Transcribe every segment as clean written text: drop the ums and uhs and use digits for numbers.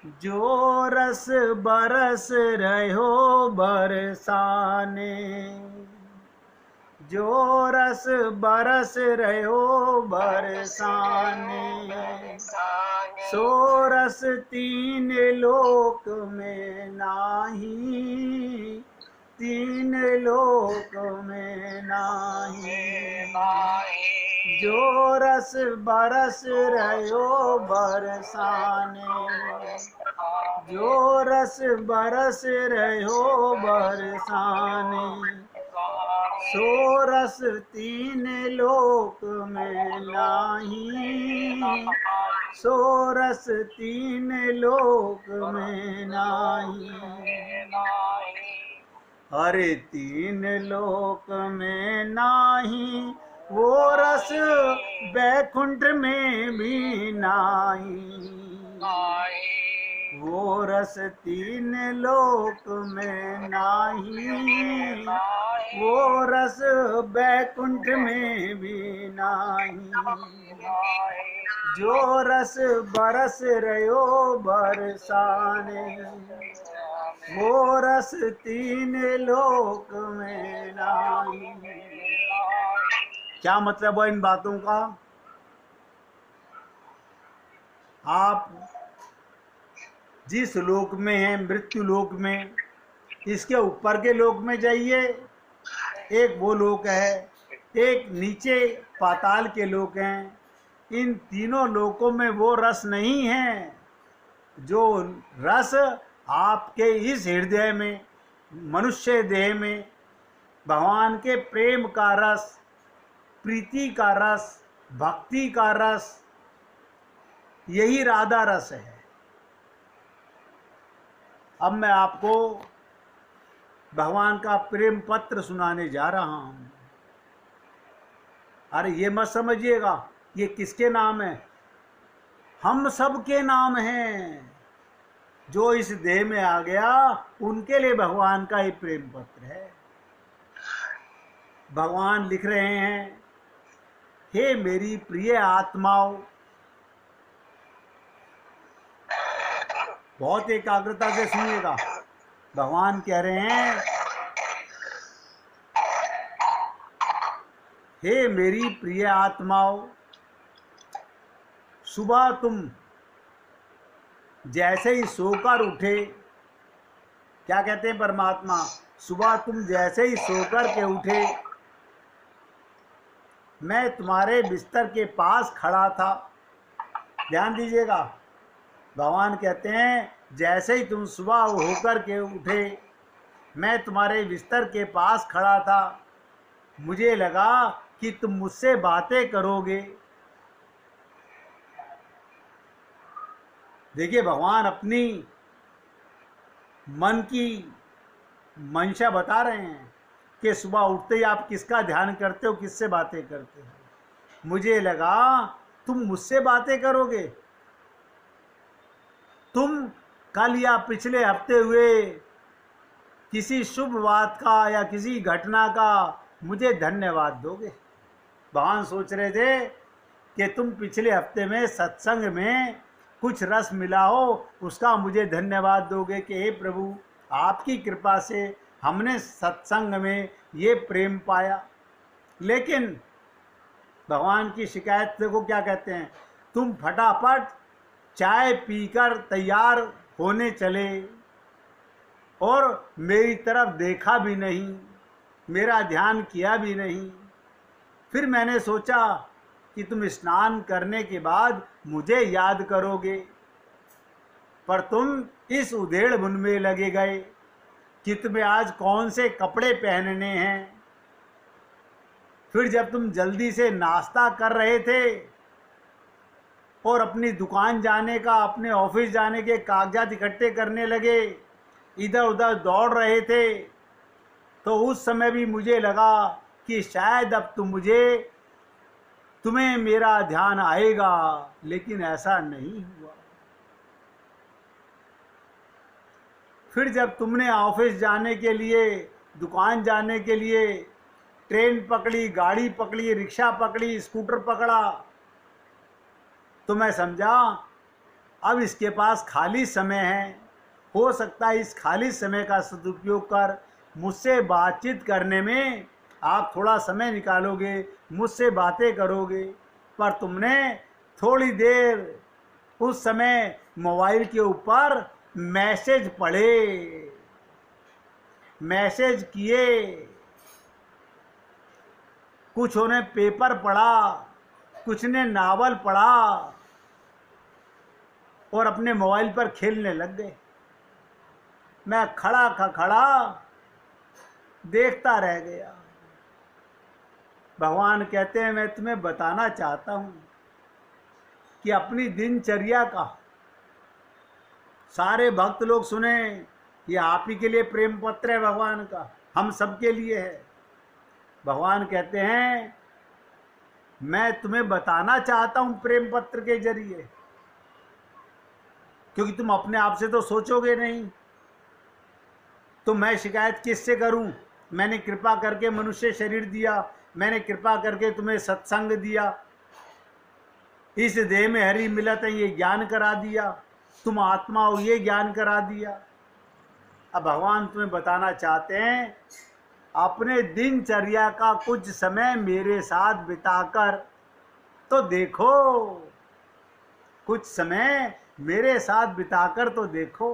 जो रस बरस रहो बरसाने, जो रस बरस रहो बरसाने, सो रस तीन लोक में नाही, तीन लोक में नाही। जो रस बरस रहो बरसाने, जो रस बरस रहो बरसाने, सो रस तीन लोक में नाही, सो रस तीन लोक में नाही। अरे तीन लोक में नाही, वो रस बैकुंठ में भी नाही, वो रस तीन लोक में नाही, वो रस बैकुंठ में भी नाही। जो रस बरस रहो बरसाने, वो रस तीन लोक में नाही। क्या मतलब है इन बातों का? आप जिस लोक में हैं, मृत्यु लोक में, इसके ऊपर के लोक में जाइए, एक वो लोक है, एक नीचे पाताल के लोक हैं। इन तीनों लोकों में वो रस नहीं है जो रस आपके इस हृदय में, मनुष्य देह में भगवान के प्रेम का रस, प्रीति का रस, भक्ति का रस, यही राधा रस है। अब मैं आपको भगवान का प्रेम पत्र सुनाने जा रहा हूं। अरे ये मत समझिएगा ये किसके नाम है, हम सब के नाम हैं। जो इस देह में आ गया उनके लिए भगवान का ही प्रेम पत्र है। भगवान लिख रहे हैं, हे मेरी प्रिय आत्माओं, बहुत एकाग्रता से सुनिएगा। भगवान कह रहे हैं, हे मेरी प्रिय आत्माओं, सुबह तुम जैसे ही सोकर उठे, क्या कहते हैं परमात्मा, सुबह तुम जैसे ही सोकर के उठे, मैं तुम्हारे बिस्तर के पास खड़ा था। ध्यान दीजिएगा, भगवान कहते हैं जैसे ही तुम सुबह होकर के उठे, मैं तुम्हारे बिस्तर के पास खड़ा था। मुझे लगा कि तुम मुझसे बातें करोगे। देखिए, भगवान अपनी मन की मंशा बता रहे हैं कि सुबह उठते ही आप किसका ध्यान करते हो, किससे बातें करते हो। मुझे लगा तुम मुझसे बातें करोगे। तुम कल या पिछले हफ्ते हुए किसी शुभ बात का या किसी घटना का मुझे धन्यवाद दोगे। भगवान सोच रहे थे कि तुम पिछले हफ्ते में सत्संग में कुछ रस मिला हो, उसका मुझे धन्यवाद दोगे कि हे प्रभु, आपकी कृपा से हमने सत्संग में ये प्रेम पाया। लेकिन भगवान की शिकायत देखो क्या कहते हैं, तुम फटाफट चाय पीकर तैयार होने चले और मेरी तरफ देखा भी नहीं, मेरा ध्यान किया भी नहीं। फिर मैंने सोचा कि तुम स्नान करने के बाद मुझे याद करोगे, पर तुम इस उधेड़-बुन में लगे गए कि तुम्हें आज कौन से कपड़े पहनने हैं। फिर जब तुम जल्दी से नाश्ता कर रहे थे और अपनी दुकान जाने का, अपने ऑफिस जाने के कागजात इकट्ठे करने लगे, इधर उधर दौड़ रहे थे, तो उस समय भी मुझे लगा कि शायद अब तुम्हें मेरा ध्यान आएगा, लेकिन ऐसा नहीं हुआ। फिर जब तुमने ऑफिस जाने के लिए, दुकान जाने के लिए ट्रेन पकड़ी, गाड़ी पकड़ी, रिक्शा पकड़ी, स्कूटर पकड़ा, तो मैं समझा अब इसके पास खाली समय है, हो सकता है इस खाली समय का सदुपयोग कर मुझसे बातचीत करने में आप थोड़ा समय निकालोगे, मुझसे बातें करोगे। पर तुमने थोड़ी देर उस समय मोबाइल के ऊपर मैसेज पढ़े, मैसेज किए, कुछ ने पेपर पढ़ा, कुछ ने नावल पढ़ा और अपने मोबाइल पर खेलने लग गए। मैं खड़ा देखता रह गया। भगवान कहते हैं मैं तुम्हें बताना चाहता हूं कि अपनी दिनचर्या का, सारे भक्त लोग सुने, ये आप ही के लिए प्रेम पत्र है भगवान का, हम सबके लिए है। भगवान कहते हैं मैं तुम्हें बताना चाहता हूं प्रेम पत्र के जरिए, क्योंकि तुम अपने आप से तो सोचोगे नहीं, तो मैं शिकायत किससे करूं? मैंने कृपा करके मनुष्य शरीर दिया, मैंने कृपा करके तुम्हें सत्संग दिया, इस देह में हरि मिलत है ये ज्ञान करा दिया, तुम आत्मा हो ये ज्ञान करा दिया। अब भगवान तुम्हें बताना चाहते हैं अपने दिनचर्या का कुछ समय मेरे साथ बिताकर तो देखो, कुछ समय मेरे साथ बिताकर तो देखो,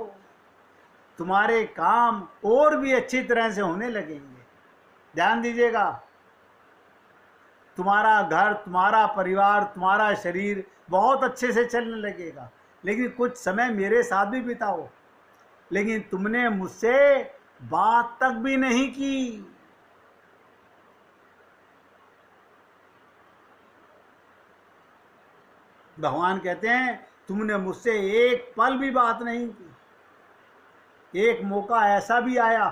तुम्हारे काम और भी अच्छी तरह से होने लगेंगे। ध्यान दीजिएगा, तुम्हारा घर, तुम्हारा परिवार, तुम्हारा शरीर बहुत अच्छे से चलने लगेगा, लेकिन कुछ समय मेरे साथ भी बिताओ। लेकिन तुमने मुझसे बात तक भी नहीं की। भगवान कहते हैं तुमने मुझसे एक पल भी बात नहीं की। एक मौका ऐसा भी आया,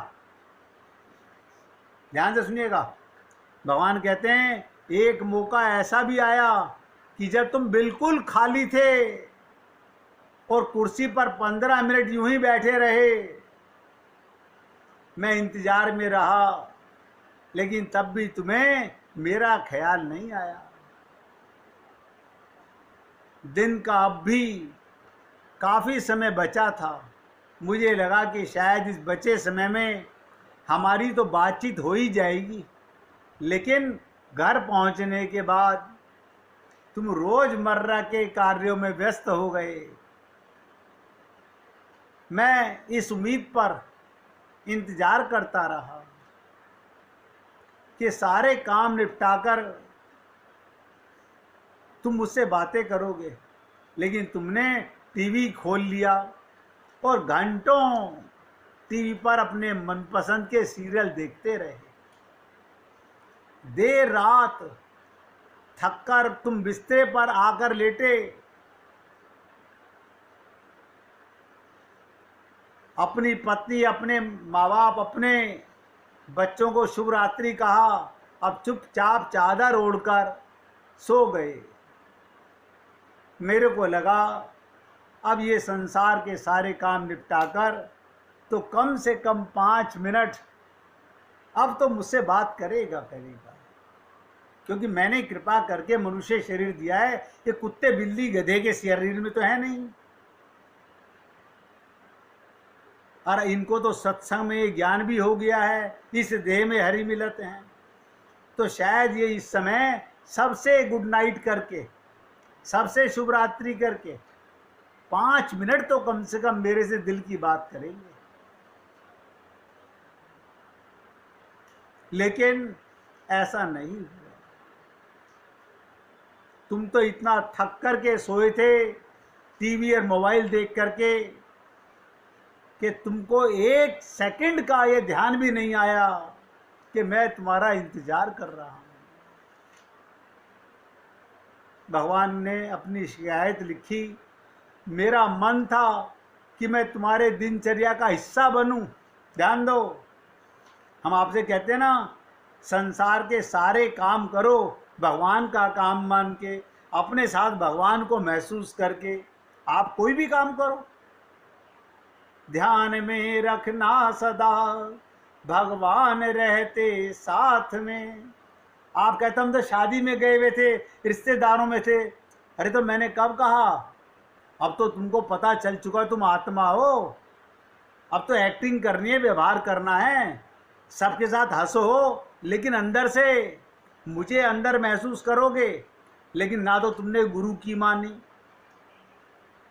ध्यान से सुनिएगा, भगवान कहते हैं एक मौका ऐसा भी आया कि जब तुम बिल्कुल खाली थे और कुर्सी पर 15 मिनट यूं ही बैठे रहे, मैं इंतजार में रहा, लेकिन तब भी तुम्हें मेरा ख्याल नहीं आया। दिन का अब भी काफ़ी समय बचा था। मुझे लगा कि शायद इस बचे समय में हमारी तो बातचीत हो ही जाएगी, लेकिन घर पहुंचने के बाद तुम रोजमर्रा के कार्यों में व्यस्त हो गए। मैं इस उम्मीद पर इंतजार करता रहा कि सारे काम निपटाकर तुम मुझसे बातें करोगे, लेकिन तुमने टीवी खोल लिया और घंटों टीवी पर अपने मनपसंद के सीरियल देखते रहे। देर रात थककर तुम बिस्तर पर आकर लेटे, अपनी पत्नी, अपने माँ बाप, अपने बच्चों को शुभ रात्रि कहा, अब चुपचाप चादर ओढ़कर सो गए। मेरे को लगा अब ये संसार के सारे काम निपटाकर तो कम से कम 5 मिनट अब तो मुझसे बात करेगा, क्योंकि मैंने कृपा करके मनुष्य शरीर दिया है, ये कुत्ते बिल्ली गधे के शरीर में तो है नहीं। और इनको तो सत्संग में ज्ञान भी हो गया है, इस देह में हरि मिलत हैं, तो शायद ये इस समय सबसे गुड नाइट करके, सबसे शुभ रात्रि करके 5 मिनट तो कम से कम मेरे से दिल की बात करेंगे। लेकिन ऐसा नहीं हुआ। तुम तो इतना थक करके सोए थे टीवी और मोबाइल देख करके कि तुमको एक सेकंड का ये ध्यान भी नहीं आया कि मैं तुम्हारा इंतजार कर रहा हूं। भगवान ने अपनी शिकायत लिखी, मेरा मन था कि मैं तुम्हारे दिनचर्या का हिस्सा बनूं। ध्यान दो, हम आपसे कहते हैं ना, संसार के सारे काम करो भगवान का काम मान के, अपने साथ भगवान को महसूस करके आप कोई भी काम करो। ध्यान में रखना सदा भगवान रहते साथ में। आप कहते हम तो शादी में गए हुए थे, रिश्तेदारों में थे। अरे तो मैंने कब कहा अब तो तुमको पता चल चुका तुम आत्मा हो। अब तो एक्टिंग करनी है, व्यवहार करना है, सबके साथ हंसो हो, लेकिन अंदर से मुझे अंदर महसूस करोगे। लेकिन ना तो तुमने गुरु की मानी,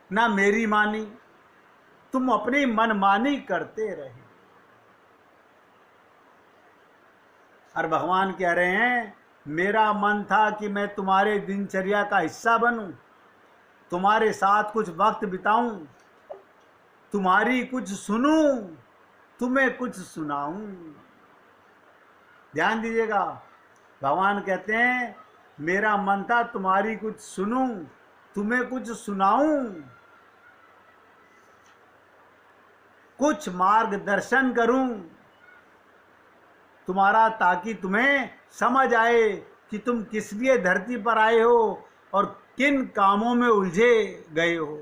ना मेरी मानी, तुम अपनी मनमानी करते रहे। और भगवान कह रहे हैं, मेरा मन था कि मैं तुम्हारे दिनचर्या का हिस्सा बनूं, तुम्हारे साथ कुछ वक्त बिताऊं, तुम्हारी कुछ सुनूं, तुम्हें कुछ सुनाऊं। ध्यान दीजिएगा, भगवान कहते हैं मेरा मन था तुम्हारी कुछ सुनूं, तुम्हें कुछ सुनाऊं, कुछ मार्गदर्शन करूं तुम्हारा, ताकि तुम्हें समझ आए कि तुम किस लिए धरती पर आए हो और किन कामों में उलझे गए हो।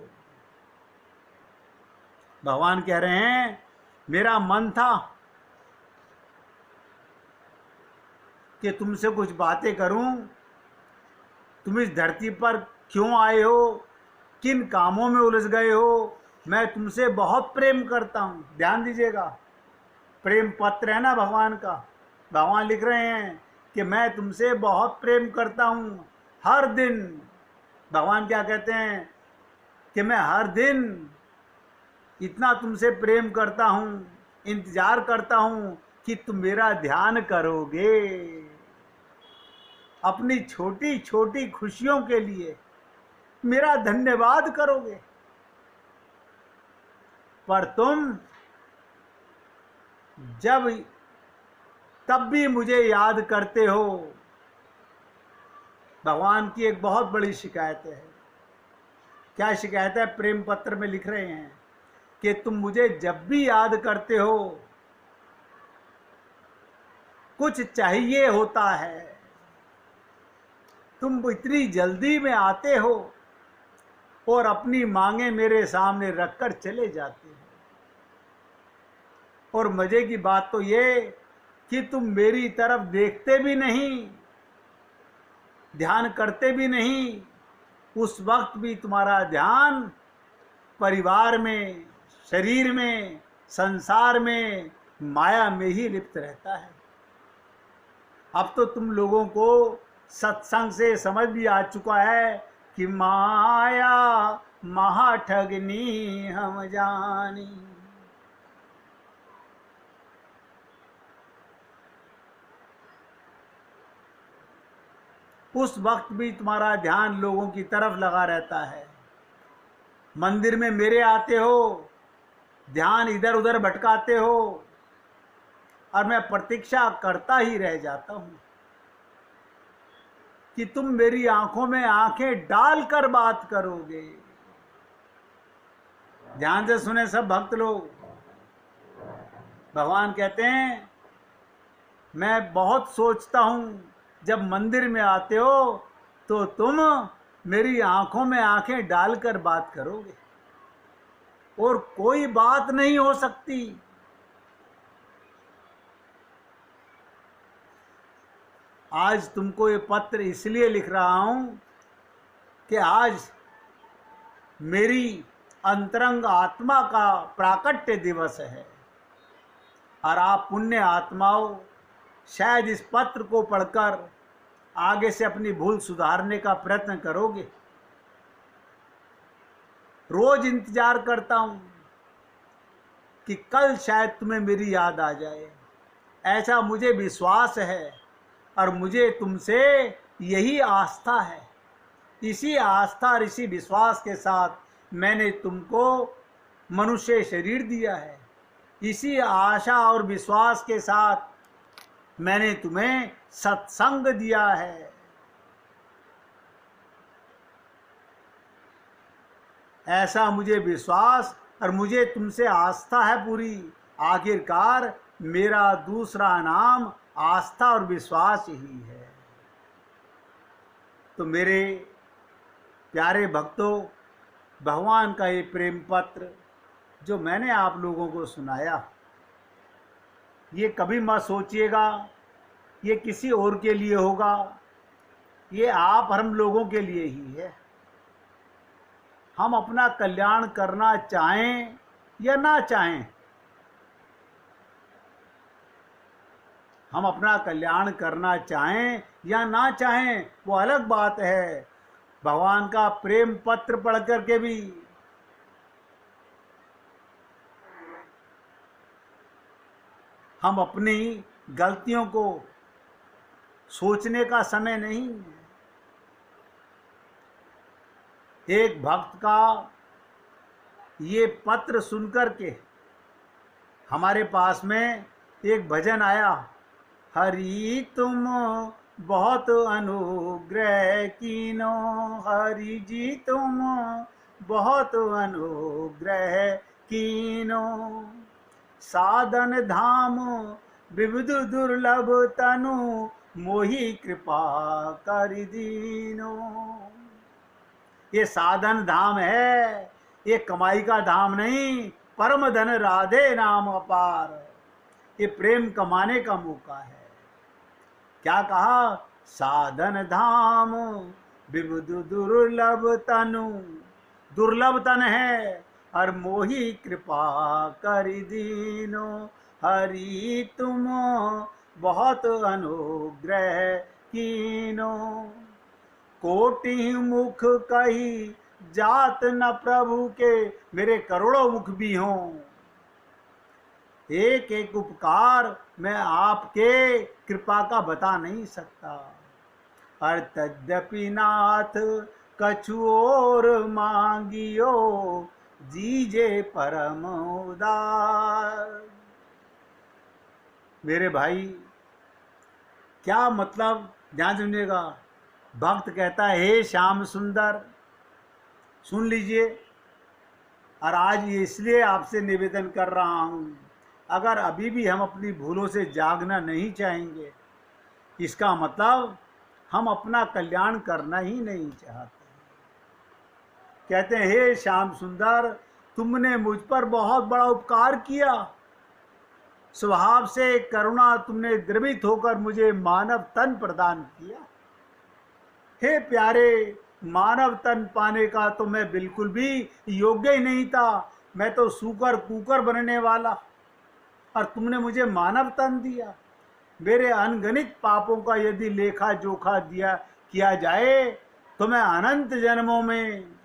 भगवान कह रहे हैं मेरा मन था कि तुमसे कुछ बातें करूं, तुम इस धरती पर क्यों आए हो, किन कामों में उलझ गए हो। मैं तुमसे बहुत प्रेम करता हूं। ध्यान दीजिएगा, प्रेम पत्र है ना भगवान का। भगवान लिख रहे हैं कि मैं तुमसे बहुत प्रेम करता हूं। हर दिन भगवान क्या कहते हैं कि मैं हर दिन इतना तुमसे प्रेम करता हूं, इंतजार करता हूं कि तुम मेरा ध्यान करोगे, अपनी छोटी छोटी खुशियों के लिए मेरा धन्यवाद करोगे। पर तुम जब तब भी मुझे याद करते हो। भगवान की एक बहुत बड़ी शिकायत है। क्या शिकायत है? प्रेम पत्र में लिख रहे हैं कि तुम मुझे जब भी याद करते हो कुछ चाहिए होता है, तुम इतनी जल्दी में आते हो और अपनी मांगे मेरे सामने रखकर चले जाते हो। और मजे की बात तो ये कि तुम मेरी तरफ देखते भी नहीं, ध्यान करते भी नहीं। उस वक्त भी तुम्हारा ध्यान परिवार में, शरीर में, संसार में, माया में ही लिप्त रहता है। अब तो तुम लोगों को सत्संग से समझ भी आ चुका है कि माया महाठगनी हम जानी। उस वक्त भी तुम्हारा ध्यान लोगों की तरफ लगा रहता है। मंदिर में मेरे आते हो, ध्यान इधर उधर भटकाते हो और मैं प्रतीक्षा करता ही रह जाता हूं कि तुम मेरी आंखों में आंखें डालकर बात करोगे। ध्यान से सुने सब भक्त लोग। भगवान कहते हैं मैं बहुत सोचता हूं, जब मंदिर में आते हो तो तुम मेरी आंखों में आंखें डालकर बात करोगे और कोई बात नहीं हो सकती। आज तुमको ये पत्र इसलिए लिख रहा हूं कि आज मेरी अंतरंग आत्मा का प्राकट्य दिवस है और आप पुण्य आत्माओं शायद इस पत्र को पढ़कर आगे से अपनी भूल सुधारने का प्रयत्न करोगे। रोज इंतजार करता हूं कि कल शायद तुम्हें मेरी याद आ जाए, ऐसा मुझे विश्वास है और मुझे तुमसे यही आस्था है। इसी आस्था और इसी विश्वास के साथ मैंने तुमको मनुष्य शरीर दिया है। इसी आशा और विश्वास के साथ मैंने तुम्हें सत्संग दिया है। ऐसा मुझे विश्वास और मुझे तुमसे आस्था है पूरी। आखिरकार मेरा दूसरा नाम आस्था और विश्वास ही है। तो मेरे प्यारे भक्तों, भगवान का ये प्रेम पत्र जो मैंने आप लोगों को सुनाया, ये कभी मत सोचिएगा ये किसी और के लिए होगा। ये आप हम लोगों के लिए ही है। हम अपना कल्याण करना चाहें या ना चाहें, हम अपना कल्याण करना चाहें या ना चाहें वो अलग बात है। भगवान का प्रेम पत्र पढ़ करके भी हम अपनी गलतियों को सोचने का समय नहीं। एक भक्त का ये पत्र सुनकर के हमारे पास में एक भजन आया, हरि तुम बहुत अनुग्रह कीनो, हरि जी तुम बहुत अनुग्रह कीनो, साधन धाम विविध दुर्लभ तनु, मोहि कृपा कर दीनो। ये साधन धाम है, ये कमाई का धाम नहीं, परम धन राधे नाम अपार। ये प्रेम कमाने का मौका है। क्या कहा? साधन धाम विविध दुर्लभ तनु, दुर्लभ तन है और मोही कृपा कर दीनो, हरि तुम बहुत अनुग्रह कीनो, कोटि मुख कही जात न प्रभु के, मेरे करोड़ों मुख भी हों, एक एक उपकार मैं आपके कृपा का बता नहीं सकता। और तद्यपि नाथ कछु और मांगियो, जीजे परम उदार। मेरे भाई क्या मतलब, ध्यान सुनिएगा। भक्त कहता है, हे श्याम सुंदर, सुन लीजिए। और आज ये इसलिए आपसे निवेदन कर रहा हूं, अगर अभी भी हम अपनी भूलों से जागना नहीं चाहेंगे, इसका मतलब हम अपना कल्याण करना ही नहीं चाहते। कहते हैं, हे श्याम सुंदर, तुमने मुझ पर बहुत बड़ा उपकार किया, स्वभाव से करुणा तुमने द्रवित होकर मुझे मानव तन प्रदान किया। हे प्यारे, मानव तन पाने का तो मैं बिल्कुल भी योग्य ही नहीं था, मैं तो सूकर कुकर बनने वाला, और तुमने मुझे मानव तन दिया। मेरे अनगणित पापों का यदि लेखा जोखा दिया किया जाए तो मैं अनंत जन्मों में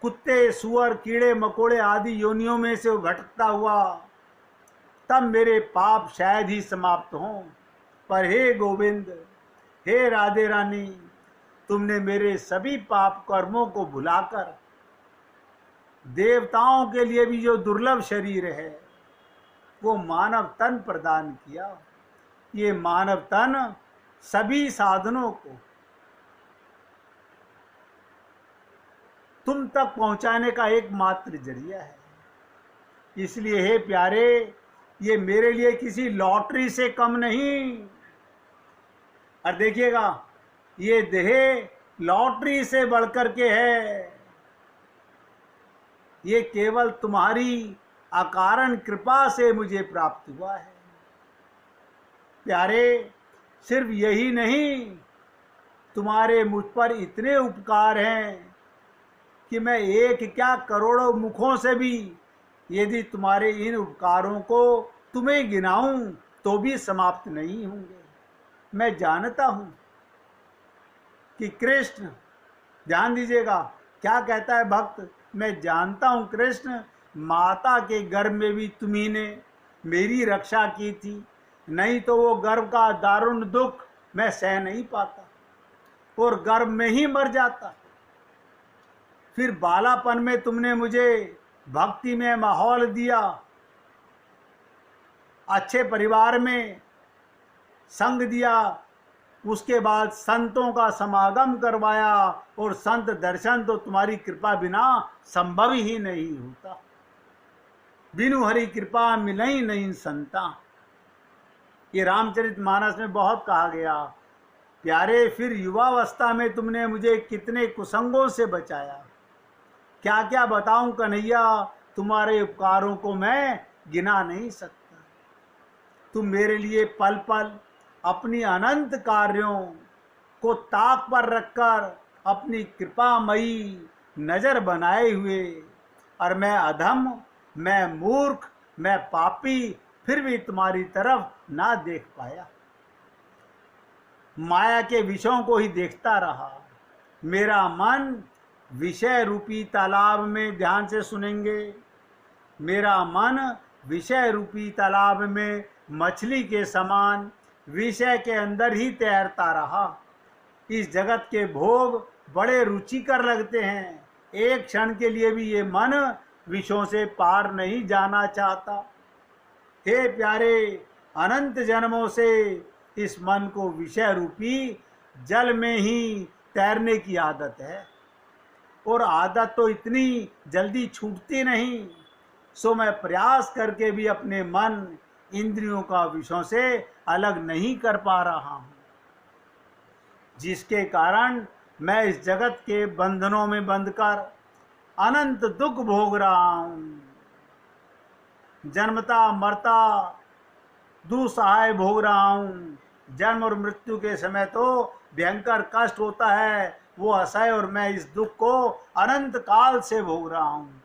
कुत्ते, सुअर, कीड़े मकोड़े आदि योनियों में से भटकता हुआ तब मेरे पाप शायद ही समाप्त हों। पर हे गोविंद, हे राधे रानी, तुमने मेरे सभी पाप कर्मों को भुलाकर देवताओं के लिए भी जो दुर्लभ शरीर है वो मानव तन प्रदान किया। ये मानव तन सभी साधनों को तुम तक पहुंचाने का एकमात्र जरिया है। इसलिए हे प्यारे, ये मेरे लिए किसी लॉटरी से कम नहीं। और देखिएगा, ये देह लॉटरी से बढ़कर के है। ये केवल तुम्हारी अकारण कृपा से मुझे प्राप्त हुआ है। प्यारे, सिर्फ यही नहीं, तुम्हारे मुझ पर इतने उपकार हैं कि मैं एक क्या करोड़ों मुखों से भी यदि तुम्हारे इन उपकारों को तुम्हें गिनाऊं तो भी समाप्त नहीं होंगे। मैं जानता हूं कि कृष्ण, ध्यान दीजिएगा क्या कहता है भक्त, मैं जानता हूं कृष्ण, माता के गर्भ में भी तुम्ही ने मेरी रक्षा की थी, नहीं तो वो गर्भ का दारुण दुख मैं सह नहीं पाता और गर्भ में ही मर जाता। फिर बालापन में तुमने मुझे भक्ति में माहौल दिया, अच्छे परिवार में संग दिया, उसके बाद संतों का समागम करवाया, और संत दर्शन तो तुम्हारी कृपा बिना संभव ही नहीं होता। बिनु हरि कृपा मिलई नहीं संता, ये रामचरितमानस में बहुत कहा गया। प्यारे, फिर युवावस्था में तुमने मुझे कितने कुसंगों से बचाया, क्या क्या बताऊं कन्हैया, तुम्हारे उपकारों को मैं गिना नहीं सकता। तुम मेरे लिए पल पल अपनी अनंत कार्यों को ताक पर रखकर अपनी कृपामयी नजर बनाए हुए, और मैं अधम, मैं मूर्ख, मैं पापी, फिर भी तुम्हारी तरफ ना देख पाया। माया के विषयों को ही देखता रहा। मेरा मन विषय रूपी तालाब में, ध्यान से सुनेंगे, मेरा मन विषय रूपी तालाब में मछली के समान विषय के अंदर ही तैरता रहा। इस जगत के भोग बड़े रुचिकर लगते हैं, एक क्षण के लिए भी ये मन विषयों से पार नहीं जाना चाहता। हे प्यारे, अनंत जन्मों से इस मन को विषय रूपी जल में ही तैरने की आदत है, और आदत तो इतनी जल्दी छूटती नहीं। सो मैं प्रयास करके भी अपने मन इंद्रियों का विषयों से अलग नहीं कर पा रहा हूँ, जिसके कारण मैं इस जगत के बंधनों में बंधकर अनंत दुख भोग रहा हूँ। जन्मता मरता दुसहाय भोग रहा हूँ। जन्म और मृत्यु के समय तो भयंकर कष्ट होता है, वो असह्य, और मैं इस दुख को अनंत काल से भोग रहा हूँ।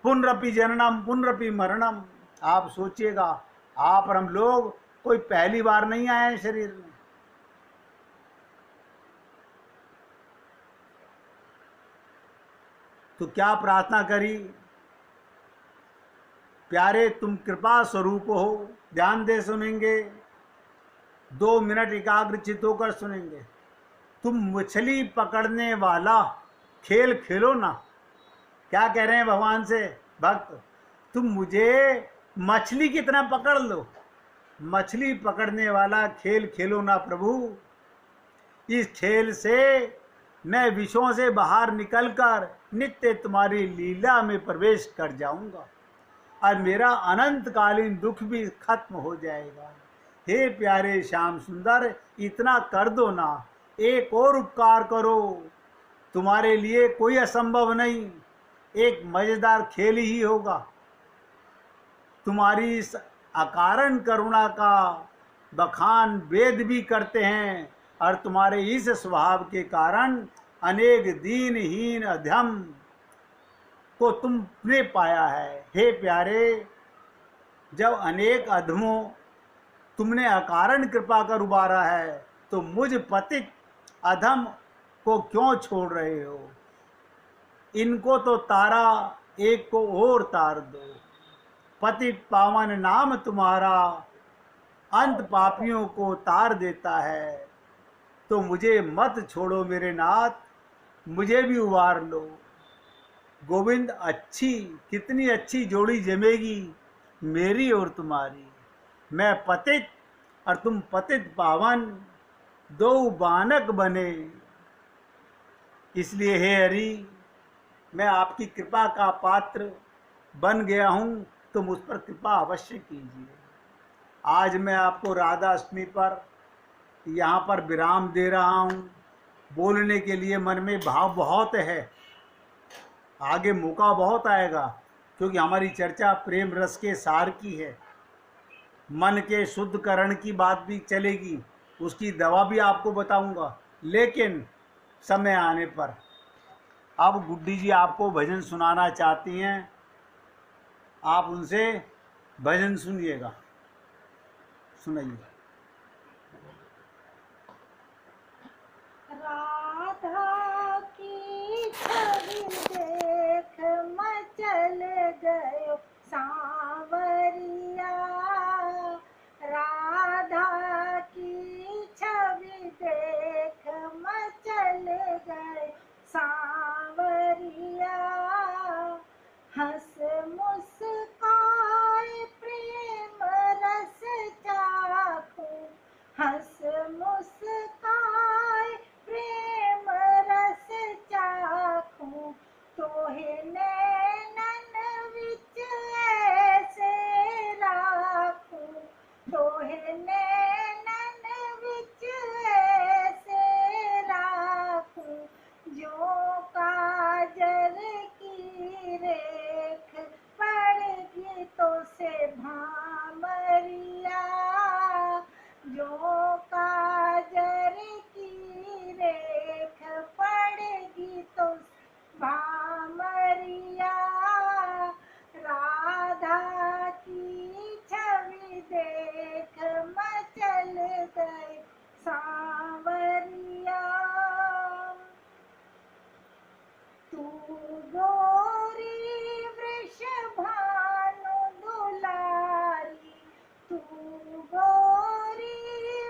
पुनरपि जननम पुनरपि मरणम। आप सोचिएगा, आप और हम लोग कोई पहली बार नहीं आए हैं शरीर में। तो क्या प्रार्थना करी? प्यारे, तुम कृपा स्वरूप हो। ध्यान दे सुनेंगे, 2 मिनट एकाग्रचित होकर सुनेंगे। तुम मछली पकड़ने वाला खेल खेलो ना। क्या कह रहे हैं भगवान से भक्त? तुम मुझे मछली की तरह पकड़ लो, मछली पकड़ने वाला खेल खेलो ना प्रभु। इस खेल से मैं विषयों से बाहर निकलकर नित्य तुम्हारी लीला में प्रवेश कर जाऊंगा, और मेरा अनंतकालीन दुख भी खत्म हो जाएगा। हे प्यारे श्याम सुंदर, इतना कर दो ना, एक और उपकार करो। तुम्हारे लिए कोई असंभव नहीं, एक मजेदार खेल ही होगा। तुम्हारी इस अकारण करुणा का बखान वेद भी करते हैं, और तुम्हारे इस स्वभाव के कारण अनेक दीनहीन अधम को तुमने पाया है। हे प्यारे, जब अनेक अधमों तुमने अकारण कृपा कर उबारा है, तो मुझ पतित अधम को क्यों छोड़ रहे हो? इनको तो तारा, एक को और तार दो। पतित पावन नाम तुम्हारा अंत पापियों को तार देता है। तो मुझे मत छोड़ो मेरे नाथ, मुझे भी उबार लो। गोविंद, अच्छी, कितनी अच्छी जोड़ी जमेगी मेरी और तुम्हारी। मैं पतित और तुम पतित पावन, दो बानक बने। इसलिए हे हरि, मैं आपकी कृपा का पात्र बन गया हूँ, तो मुझ पर कृपा अवश्य कीजिए। आज मैं आपको राधा अष्टमी पर यहाँ पर विराम दे रहा हूँ। बोलने के लिए मन में भाव बहुत है, आगे मौका बहुत आएगा, क्योंकि हमारी चर्चा प्रेम रस के सार की है। मन के शुद्धकरण की बात भी चलेगी, उसकी दवा भी आपको बताऊंगा, लेकिन समय आने पर। अब गुड्डी जी आपको भजन सुनाना चाहती हैं, आप उनसे भजन सुनिएगा, सुनाइए। राधा की छवि देख मचल गयो सांवरिया। राधा की छवि देख मचल गए सांवरिया। हंस मुस्काए प्रेम रस चाखूं, हंस मुस्काए प्रेम रस चाखूं। तोहे नैनन विच तू गोरी वृषभानु दुलारी, तू गोरी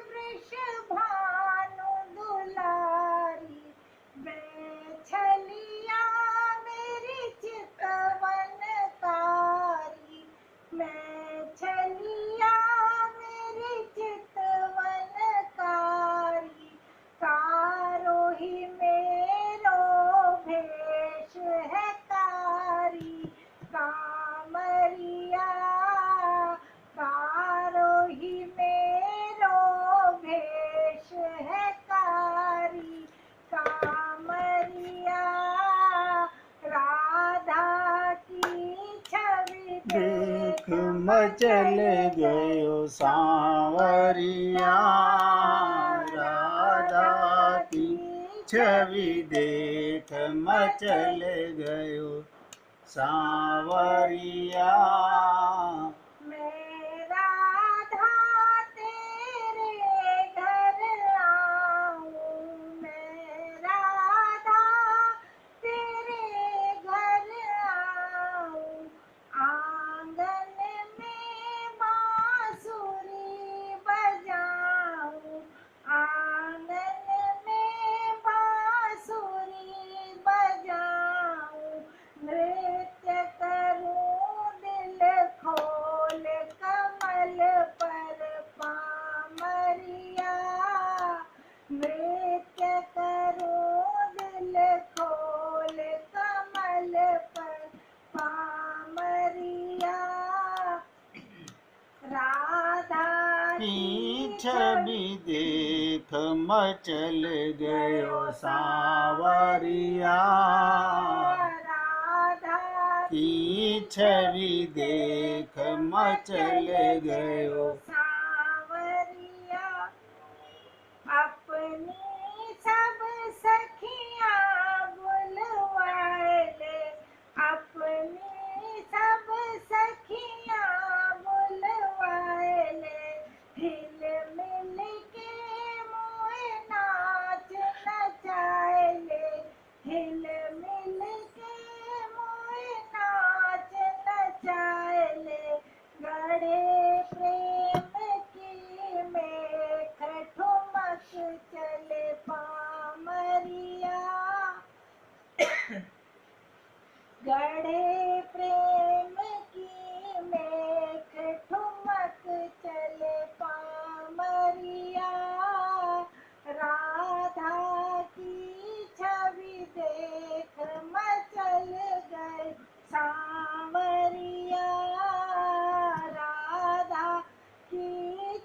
वृषभानु दुलारी, मैं मेरी चितवनकारी, मैं छलिया मेरी चितवनकारी, कारोही मेरो भेष है कारी, कामरिया कारोही मेरो भेष है कारी, कामरिया राधा की छवि देख मचल गयो सांवरिया, राधा की छवि देख मचल गयो सांवरिया। मैं राधा तेरे घर आऊं, मैं राधा तेरे घर आऊं, आंगन में बांसुरी बजाऊं, आंगन में बांसुरी बजाऊं, नृत्य करूं दिल खोल कमल पर पामरिया, नृत्य करूं दिल खोल कमल पर पामरिया, राधा की छवि देख मचल गयो सांवरिया, राधा की छवि देख मचल गयो सांवरिया, अपनी सब सखियां बुलवाए ले, अपनी सब सखियां बुलवाए ले, हिल मिल के मोए नाच नचाए ले, हिल मिल के मोए नाच नचाए ले, गड़े प्रेम की मेख ठुमक चले पामरिया, गड़े प्रेम की मेख ठुमक चले पामरिया, राधा की छवि देख मचल गए सांवरिया, राधा की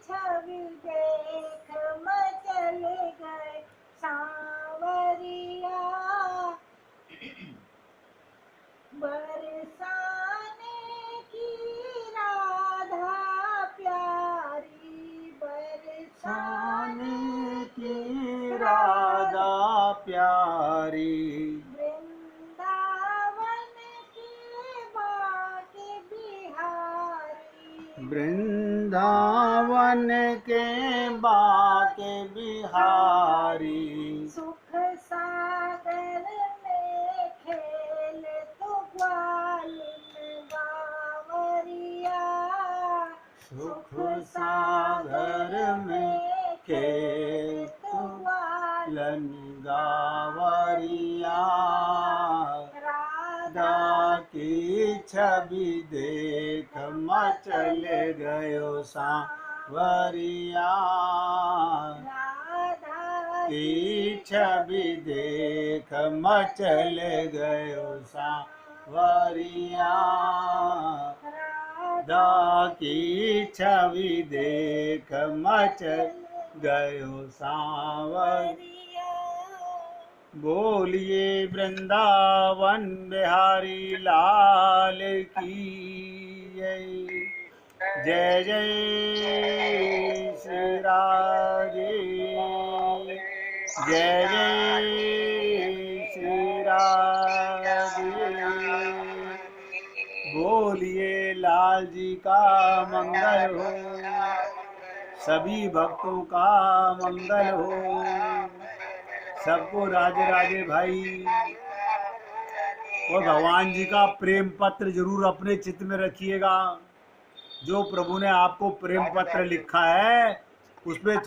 छवि देख मचल गए सांवरिया, बरसाने की राधा प्यारी, बरसाने साने की राधा प्यारी, वृंदावन के बाके बिहारी, वृंदावन के बाके बिहारी, सुख सागर में खेल तू ग्वालिन गावरिया, सुख सागर में खेल तू ग्वालिन लन गावरिया, राधा राधा की छवि देख मचल गयो सांवरिया, राधा की छवि देख मचल गयो सांवरिया, राधा की छवि देख मचल गयो सांवरिया। बोलिए वृंदावन बिहारी लाल की जय, जय जय श्री राधे, जय जय श्री राधे। बोलिए लाल जी का मंगल हो, सभी भक्तों का मंगल हो, सबको राधे राधे भाई। और भगवान जी का प्रेम पत्र जरूर अपने चित्त में रखिएगा। जो प्रभु ने आपको प्रेम पत्र लिखा है उसमें